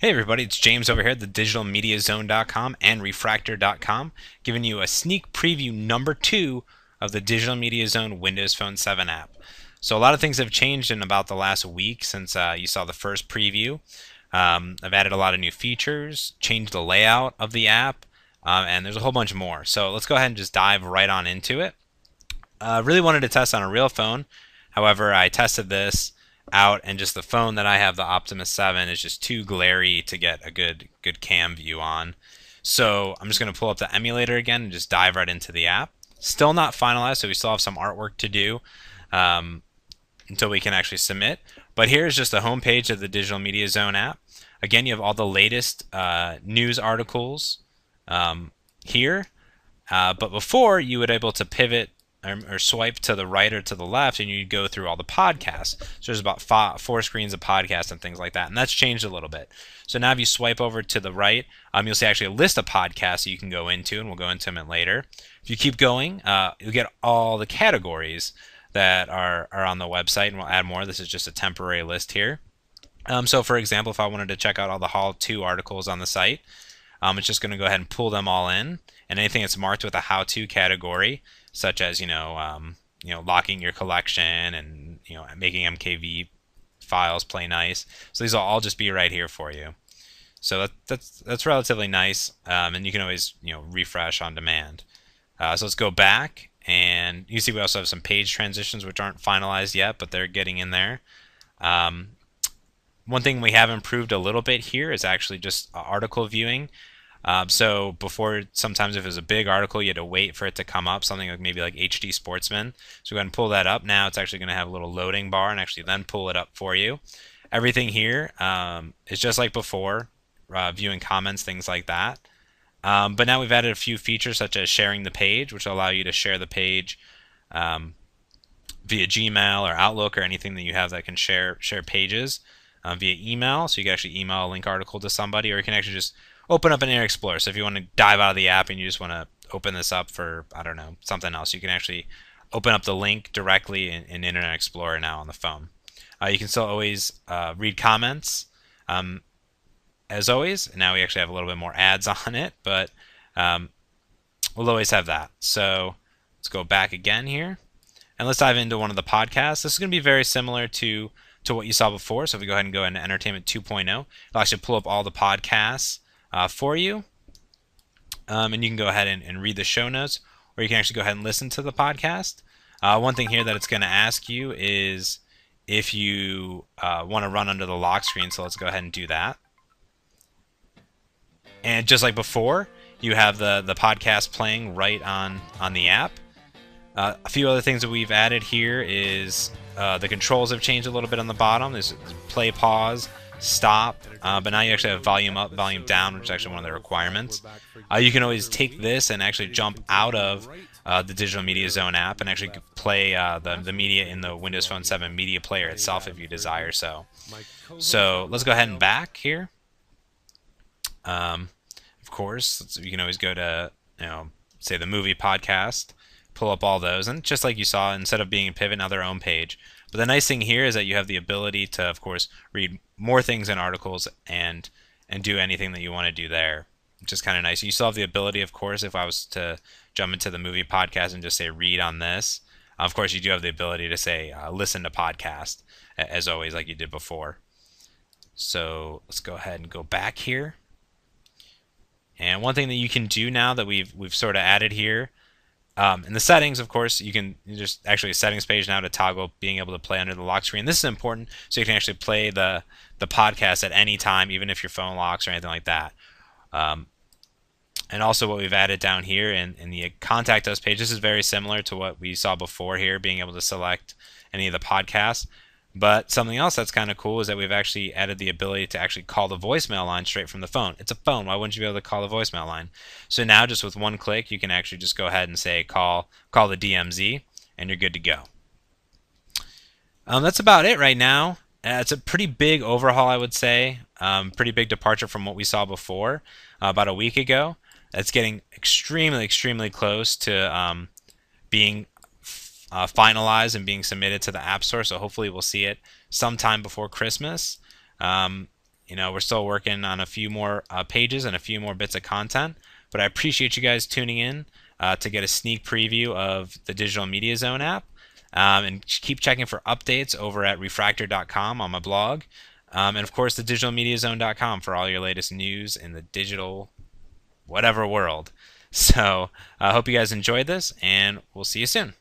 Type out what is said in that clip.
Hey everybody, it's James over here at the digitalmediazone.com and refractor.com, giving you a sneak preview number 2 of the Digital Media Zone Windows Phone 7 app. So a lot of things have changed in about the last week since you saw the first preview. I've added a lot of new features, changed the layout of the app, and there's a whole bunch more. So let's go ahead and just dive right on into it. Really wanted to test on a real phone. However, I tested this out, and just the phone that I have, the Optimus 7, is just too glary to get a good cam view on. So I'm just going to pull up the emulator again and just dive right into the app. Still not finalized, so we still have some artwork to do um, until we can actually submit. But here's just the homepage of the Digital Media Zone app. Again, you have all the latest news articles here. But before, you would able to pivot or swipe to the right or to the left, and you'd go through all the podcasts. So there's about four screens of podcasts and things like that, and that's changed a little bit. So now if you swipe over to the right, you'll see actually a list of podcasts that you can go into, and we'll go into them later. If you keep going, you'll get all the categories that are on the website, and we'll add more. This is just a temporary list here. So for example, if I wanted to check out all the how-to articles on the site, it's just going to go ahead and pull them all in, and anything that's marked with a how-to category, such as locking your collection and making MKV files play nice. So these will all just be right here for you. So that's relatively nice, and you can always refresh on demand. So let's go back, and you see we also have some page transitions which aren't finalized yet, but they're getting in there. One thing we have improved a little bit here is actually just article viewing. So before, sometimes if it was a big article, you had to wait for it to come up, something like maybe like HD Sportsman. So go ahead and pull that up. Now it's actually going to have a little loading bar and actually then pull it up for you. Everything here is just like before, viewing comments, things like that. But now we've added a few features such as sharing the page, which will allow you to share the page via Gmail or Outlook or anything that you have that can share pages via email. So you can actually email a link article to somebody, or you can actually just open up an Internet Explorer. So if you want to dive out of the app and you just want to open this up for, I don't know, something else, you can actually open up the link directly in Internet Explorer now on the phone. You can still always read comments, as always. Now we actually have a little bit more ads on it, but we'll always have that. So let's go back again here, and let's dive into one of the podcasts. This is going to be very similar to what you saw before. So if we go ahead and go into Entertainment 2.0, it'll actually pull up all the podcasts for you, and you can go ahead and read the show notes, or you can actually go ahead and listen to the podcast. One thing here that it's going to ask you is if you want to run under the lock screen, so let's go ahead and do that. And just like before, you have the podcast playing right on the app. A few other things that we've added here is the controls have changed a little bit on the bottom. There's play, pause, stop, but now you actually have volume up, volume down, which is actually one of the requirements. You can always take this and actually jump out of the Digital Media Zone app and actually play the media in the Windows Phone 7 media player itself if you desire so. So let's go ahead and back here. Of course, you can always go to, say the movie podcast, pull up all those, and just like you saw, instead of being a pivot, now they're own page. But the nice thing here is that you have the ability to, of course, read more things in articles and do anything that you want to do there, which is kind of nice. You still have the ability, of course, if I was to jump into the movie podcast and just say read on this, of course, you do have the ability to say listen to podcast, as always, like you did before. So let's go ahead and go back here. And one thing that you can do now that we've sort of added here, in the settings, of course, you can just actually a settings page now to toggle being able to play under the lock screen. This is important, so you can actually play the podcast at any time, even if your phone locks or anything like that. And also what we've added down here in the Contact Us page, this is very similar to what we saw before here, being able to select any of the podcasts. But something else that's kind of cool is that we've actually added the ability to actually call the voicemail line straight from the phone. It's a phone. Why wouldn't you be able to call the voicemail line? So now just with one click, you can actually just go ahead and say call the DMZ, and you're good to go. That's about it right now. It's a pretty big overhaul, I would say. Pretty big departure from what we saw before about a week ago. It's getting extremely close to being finalized and being submitted to the App Store, so hopefully we'll see it sometime before Christmas. we're still working on a few more pages and a few more bits of content. But I appreciate you guys tuning in to get a sneak preview of the Digital Media Zone app. And keep checking for updates over at refractor.com on my blog. And of course, the digitalmediazone.com for all your latest news in the digital whatever world. So I hope you guys enjoyed this, and we'll see you soon.